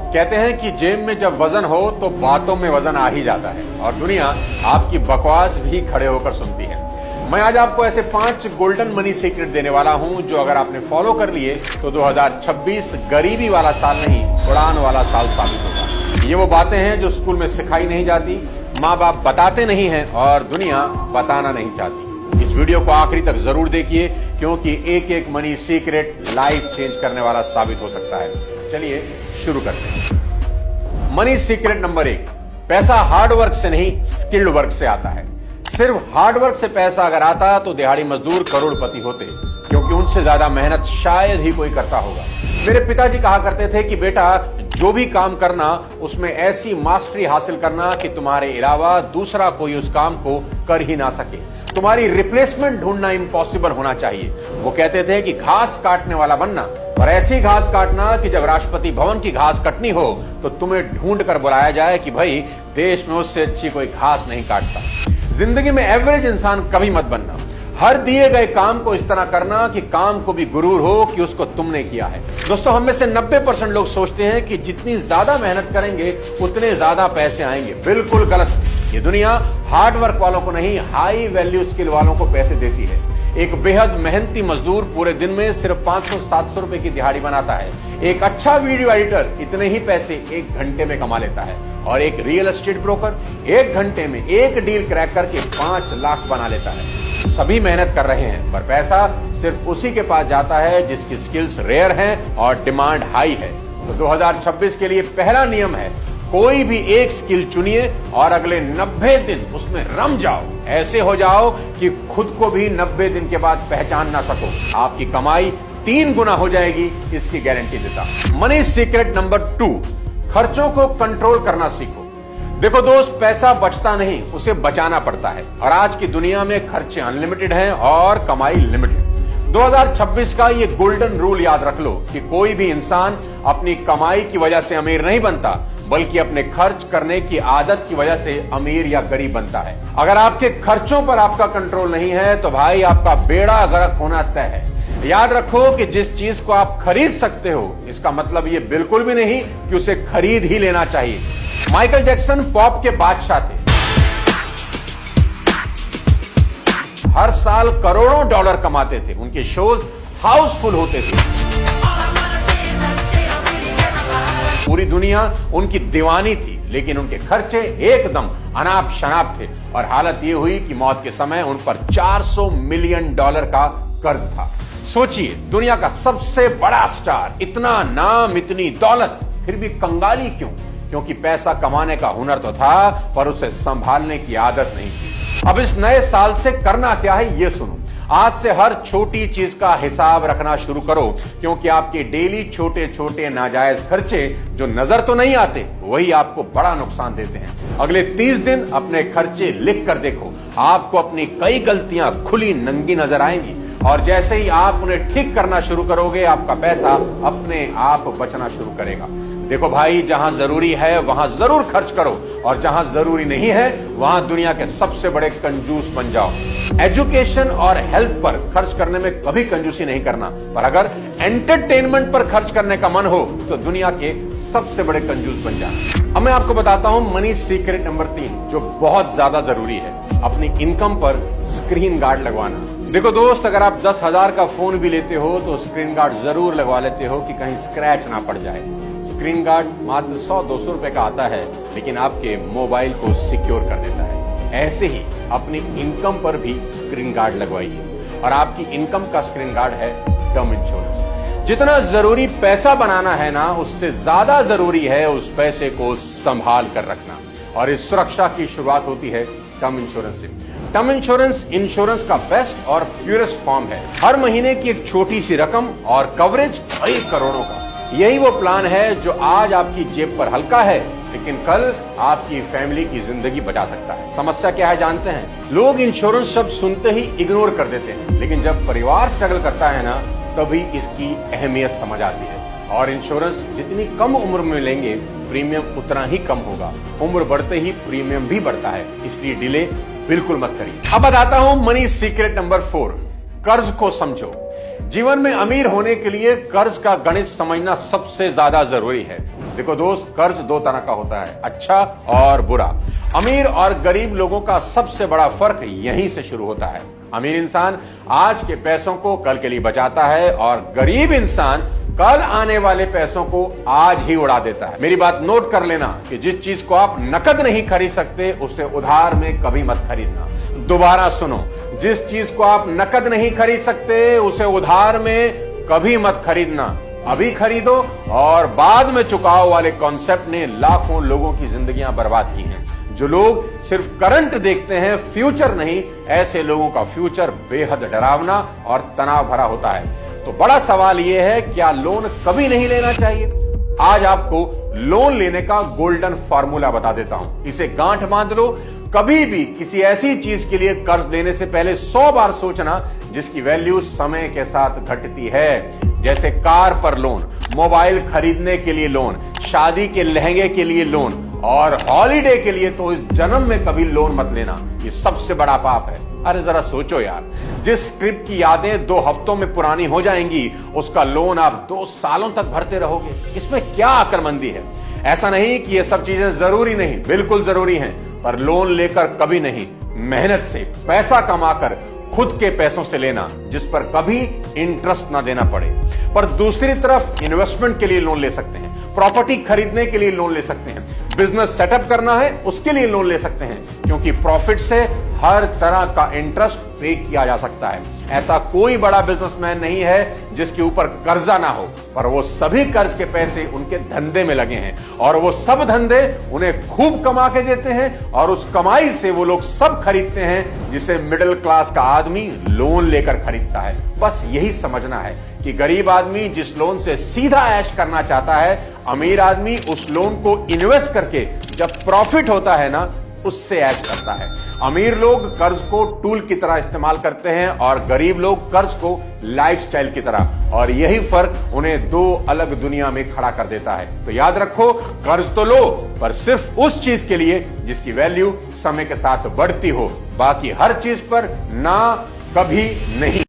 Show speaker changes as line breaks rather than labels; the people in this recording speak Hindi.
कहते हैं कि जेब में जब वजन हो तो बातों में वजन आ ही जाता है और दुनिया आपकी बकवास भी खड़े होकर सुनती है। मैं आज आपको ऐसे 5 गोल्डन मनी सीक्रेट देने वाला हूं जो अगर आपने फॉलो कर लिए तो 2026 गरीबी वाला साल नहीं, उड़ान वाला साल साबित होगा। ये वो बातें हैं जो स्कूल में सिखाई नहीं जाती, माँ बाप बताते नहीं हैं और दुनिया बताना नहीं चाहती। इस वीडियो को आखिरी तक जरूर देखिए क्योंकि एक एक मनी सीक्रेट लाइफ चेंज करने वाला साबित हो सकता है। चलिए शुरू करते हैं। मनी सीक्रेट नंबर 1, पैसा हार्ड वर्क से नहीं स्किल्ड वर्क से आता है। सिर्फ हार्ड वर्क से पैसा अगर आता तो दिहाड़ी मजदूर करोड़पति होते, क्योंकि उनसे ज्यादा मेहनत शायद ही कोई करता होगा। मेरे पिताजी कहा करते थे कि बेटा जो भी काम करना उसमें ऐसी मास्टरी हासिल करना कि तुम्हारे अलावा दूसरा कोई उस काम को कर ही ना सके। तुम्हारी रिप्लेसमेंट ढूंढना इम्पॉसिबल होना चाहिए। वो कहते थे कि घास काटने वाला बनना, और ऐसी घास काटना कि जब राष्ट्रपति भवन की घास कटनी हो तो तुम्हें ढूंढ कर बुलाया जाए कि भाई देश में उससे अच्छी कोई घास नहीं काटता। जिंदगी में एवरेज इंसान कभी मत बनना। हर दिए गए काम को इस तरह करना कि काम को भी गुरूर हो कि उसको तुमने किया है। दोस्तों, हम में से 90% लोग सोचते हैं कि जितनी ज्यादा मेहनत करेंगे उतने ज्यादा पैसे आएंगे। बिल्कुल गलत। ये दुनिया हार्ड वर्क वालों को नहीं, हाई वैल्यू स्किल वालों को पैसे देती है। एक बेहद मेहनती मजदूर पूरे दिन में सिर्फ 500-700 रुपए की दिहाड़ी बनाता है। एक अच्छा वीडियो एडिटर इतने ही पैसे 1 घंटे में कमा लेता है और एक रियल एस्टेट ब्रोकर 1 घंटे में एक डील क्रैक करके 5 लाख बना लेता है। सभी मेहनत कर रहे हैं पर पैसा सिर्फ उसी के पास जाता है जिसकी स्किल्स रेयर हैं और डिमांड हाई है। तो 2026 के लिए पहला नियम है, कोई भी एक स्किल चुनिए और अगले 90 दिन उसमें रम जाओ। ऐसे हो जाओ कि खुद को भी 90 दिन के बाद पहचान ना सको। आपकी कमाई 3 गुना हो जाएगी, इसकी गारंटी देता हूं। मनी सीक्रेट नंबर 2, खर्चों को कंट्रोल करना सीखो। देखो दोस्त, पैसा बचता नहीं, उसे बचाना पड़ता है और आज की दुनिया में खर्चे अनलिमिटेड हैं और कमाई लिमिटेड। 2026 का ये गोल्डन रूल याद रख लो कि कोई भी इंसान अपनी कमाई की वजह से अमीर नहीं बनता, बल्कि अपने खर्च करने की आदत की वजह से अमीर या गरीब बनता है। अगर आपके खर्चों पर आपका कंट्रोल नहीं है तो भाई आपका बेड़ा गर्क होना तय है। याद रखो कि जिस चीज को आप खरीद सकते हो इसका मतलब ये बिल्कुल भी नहीं कि उसे खरीद ही लेना चाहिए। माइकल जैक्सन पॉप के बादशाह थे। हर साल करोड़ों डॉलर कमाते थे, उनके शोज हाउसफुल होते थे, पूरी दुनिया उनकी दीवानी थी, लेकिन उनके खर्चे एकदम अनाप शनाप थे और हालत यह हुई कि मौत के समय उन पर $400 मिलियन का कर्ज था। सोचिए, दुनिया का सबसे बड़ा स्टार, इतना नाम, इतनी दौलत, फिर भी कंगाली क्यों? क्योंकि पैसा कमाने का हुनर तो था पर उसे संभालने की आदत नहीं थी। अब इस नए साल से करना क्या है ये सुनो। आज से हर छोटी चीज का हिसाब रखना शुरू करो, क्योंकि आपके डेली छोटे छोटे नाजायज खर्चे जो नजर तो नहीं आते वही आपको बड़ा नुकसान देते हैं। अगले 30 दिन अपने खर्चे लिख कर देखो, आपको अपनी कई गलतियां खुली नंगी नजर आएंगी और जैसे ही आप उन्हें ठीक करना शुरू करोगे आपका पैसा अपने आप बचना शुरू करेगा। देखो भाई, जहां जरूरी है वहां जरूर खर्च करो और जहां जरूरी नहीं है वहां दुनिया के सबसे बड़े कंजूस बन जाओ। एजुकेशन और हेल्थ पर खर्च करने में कभी कंजूसी नहीं करना, पर अगर एंटरटेनमेंट पर खर्च करने का मन हो तो दुनिया के सबसे बड़े कंजूस बन जाओ। अब मैं आपको बताता हूं मनी सीक्रेट नंबर 3 जो बहुत ज्यादा जरूरी है, अपनी इनकम पर स्क्रीन गार्ड लगवाना। देखो दोस्त, अगर आप 10,000 का फोन भी लेते हो तो स्क्रीन गार्ड जरूर लगवा लेते हो कि कहीं स्क्रैच ना पड़ जाए। स्क्रीन गार्ड मात्र 100-200 रुपए का आता है, लेकिन आपके मोबाइल को सिक्योर कर देता है। ऐसे ही अपनी इनकम पर भी स्क्रीन गार्ड लगवाइए और आपकी इनकम का स्क्रीन गार्ड है टर्म इंश्योरेंस। जितना जरूरी पैसा बनाना है ना, उससे ज्यादा जरूरी है उस पैसे को संभाल कर रखना, और इस सुरक्षा की शुरुआत होती है टर्म इंश्योरेंस से। टर्म इंश्योरेंस का बेस्ट और प्योरेस्ट फॉर्म है। हर महीने की एक छोटी सी रकम और कवरेज कई करोड़ों का। यही वो प्लान है जो आज आपकी जेब पर हल्का है, लेकिन कल आपकी फैमिली की जिंदगी बचा सकता है। समस्या क्या है जानते हैं? लोग इंश्योरेंस शब्द सुनते ही इग्नोर कर देते हैं, लेकिन जब परिवार स्ट्रगल करता है ना, तभी इसकी अहमियत समझ आती है। और इंश्योरेंस जितनी कम उम्र में लेंगे प्रीमियम उतना ही कम होगा। उम्र बढ़ते ही प्रीमियम भी बढ़ता है, इसलिए डिले बिल्कुल मत करिए। अब बताता हूं मनी सीक्रेट नंबर 4, कर्ज को समझो। जीवन में अमीर होने के लिए कर्ज का गणित समझना सबसे ज्यादा जरूरी है। देखो दोस्त, कर्ज दो तरह का होता है, अच्छा और बुरा। अमीर और गरीब लोगों का सबसे बड़ा फर्क यहीं से शुरू होता है। अमीर इंसान आज के पैसों को कल के लिए बचाता है और गरीब इंसान कल आने वाले पैसों को आज ही उड़ा देता है। मेरी बात नोट कर लेना कि जिस चीज को आप नकद नहीं खरीद सकते उसे उधार में कभी मत खरीदना। दोबारा सुनो, जिस चीज को आप नकद नहीं खरीद सकते उसे उधार में कभी मत खरीदना। अभी खरीदो और बाद में चुकाओ वाले कॉन्सेप्ट ने लाखों लोगों की जिंदगियां बर्बाद की हैं। जो लोग सिर्फ करंट देखते हैं, फ्यूचर नहीं, ऐसे लोगों का फ्यूचर बेहद डरावना और तनाव भरा होता है। तो बड़ा सवाल यह है, क्या लोन कभी नहीं लेना चाहिए? आज आपको लोन लेने का गोल्डन फॉर्मूला बता देता हूं। इसे गांठ बांध लो। कभी भी किसी ऐसी चीज के लिए कर्ज लेने से पहले 100 बार सोचना जिसकी वैल्यू समय के साथ घटती है। जैसे कार पर लोन, मोबाइल खरीदने के लिए लोन, शादी के लहंगे के लिए लोन और हॉलिडे के लिए तो इस जन्म में कभी लोन मत लेना। ये सबसे बड़ा पाप है। अरे जरा सोचो यार, जिस ट्रिप की यादें 2 हफ्तों में पुरानी हो जाएंगी उसका लोन आप 2 सालों तक भरते रहोगे। इसमें क्या अक्लमंदी है? ऐसा नहीं कि ये सब चीजें जरूरी नहीं, बिल्कुल जरूरी हैं, पर लोन लेकर कभी नहीं। मेहनत से पैसा कमाकर खुद के पैसों से लेना जिस पर कभी इंटरेस्ट ना देना पड़े। पर दूसरी तरफ इन्वेस्टमेंट के लिए लोन ले सकते हैं, प्रॉपर्टी खरीदने के लिए लोन ले सकते हैं, बिजनेस सेटअप करना है उसके लिए लोन ले सकते हैं, क्योंकि प्रॉफिट से हर तरह का इंटरेस्ट पे किया जा सकता है। ऐसा कोई बड़ा बिजनेसमैन नहीं है जिसके ऊपर कर्जा ना हो, पर वो सभी कर्ज के पैसे उनके धंधे में लगे हैं और वो सब धंधे उन्हें खूब कमा के देते हैं और उस कमाई से वो लोग सब खरीदते हैं जिसे मिडिल क्लास का आदमी लोन लेकर खरीदता है। बस यही समझना है कि गरीब आदमी जिस लोन से सीधा ऐश करना चाहता है, अमीर आदमी उस लोन को इन्वेस्ट करके जब प्रॉफिट होता है ना, उससे ऐश करता है। अमीर लोग कर्ज को टूल की तरह इस्तेमाल करते हैं और गरीब लोग कर्ज को लाइफस्टाइल की तरह, और यही फर्क उन्हें 2 अलग दुनिया में खड़ा कर देता है। तो याद रखो, कर्ज तो लो पर सिर्फ उस चीज के लिए जिसकी वैल्यू समय के साथ बढ़ती हो, बाकी हर चीज पर ना कभी नहीं।